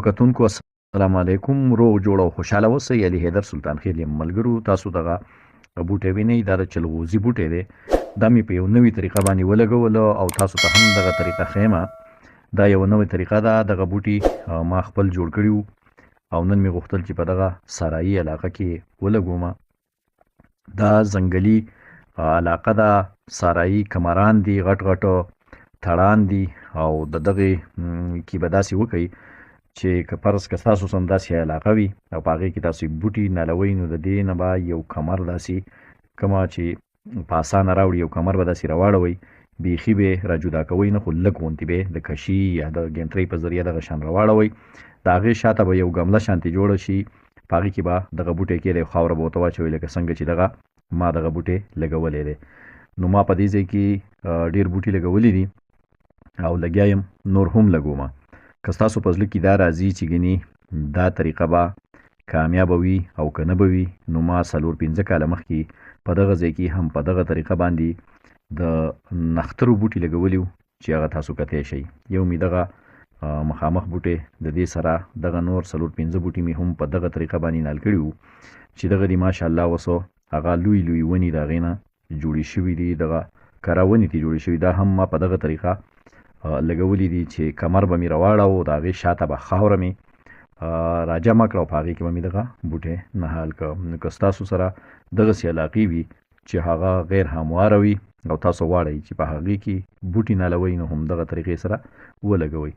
کتونکو السلام علیکم. روغ جوړ او خوشاله اوسئ. علي حیدر سلطان خېل یم. ملګرو، تاسو دغه بوټی وینئ، دا د چلغوزي بوټی دی. دا مې په یو نوې طریقه باندې ولګولو او تاسو ته هم دغه طریقه ښیمه. دا یو نوې طریقه ده. دغه بوټي ما خپل جوړ کړي وو او نن مې غوښتل چې په دغه سرایي علاقه کې ولګوم. دا ځنګلي علاقه ده، سرایي کمران دي، غټ غټ تړان دي او د دغې کې به داسې وکئ چې که فرض که ستاسو سم داسې علاقه وي او په هغې کې تاسو بوټي نالوئ، نو د دې نه به یو کمر داسې کومه چې په اسانه راوړي، یو کمر به داسې راواړوئ، بیخي به یې را جدا کوئ نه، خو لږ غوندې به د کشي یا د ګنترۍ په ذریعه دغه شان راواړوئ. د هغې شاته به یو ګمله شانتې جوړه شي، په هغې کې به دغه بوټی کېدی، خاوره به ورته واچوئ لکه څنګه چې دغه ما دغه بوټی لګولی دی. نو ما په دې ځای کې ډېر بوټي لګولي دي او لګیا یم نور هم لګوم. که ستاسو په زړه کې دا راځي چې ګنې دا طریقه به کامیابه وي او که نه به وي، نو ما 4-5 کاله مخکې په دغه ځای کې هم په دغه طریقه باندې د نښترو بوټي لګولي وو چې هغه تاسو کتی شئ. یو مې دغه مخامخ بوټی د دې سره دغه نور 4-5 بوټي مې هم په دغه طریقه باندې نال کړي وو چې دغه دي ماشاءالله اوس هغه لوی لوی ونې د هغې نه جوړې شوي دي، دغه کره ونې ترې جوړې شوي. دا هم ما په دغه طریقه لګولي دي چې کمر به مې راواړه او د هغې شاته به خاوره مې راجمع کړه او په هغې کې به مې دغه بوټی نهال کړه. نو که ستاسو سره دغسې علاقې وي چې هغه غیر همواره وي او تاسو غواړئ چې په هغې کې بوټي نالوئ، نو هم دغه طریقې سره ولګوئ.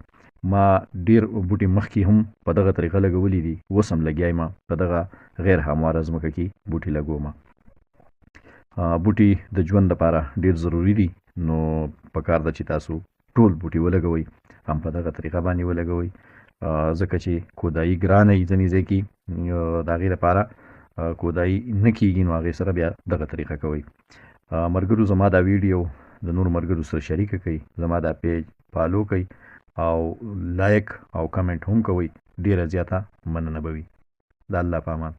ما ډېر بوټي مخکې هم په دغه طریقه لګولي دي، اوس هم لګیا یم په دغه غیر همواره ځمکه کې بوټي لګوم. بوټي د ژوند لپاره ډېر ضروري دي، نو پکار ده چې تاسو ټول بوټي ولګوئ، هم په دغه طریقه باندې ولګوئ، ځکه چې کودایي ګرانه وي ځینې ځای کې، د هغې لپاره کودایي نه کېږي، نو هغې سره بیا دغه طریقه کوئ. ملګرو، زما دا ویډیو د نورو ملګرو سره شریکه کړئ، زما دا پیج فالو کړئ او لایک او کمنټ هم کوئ. ډېره زیاته مننه به وي. د الله په امان.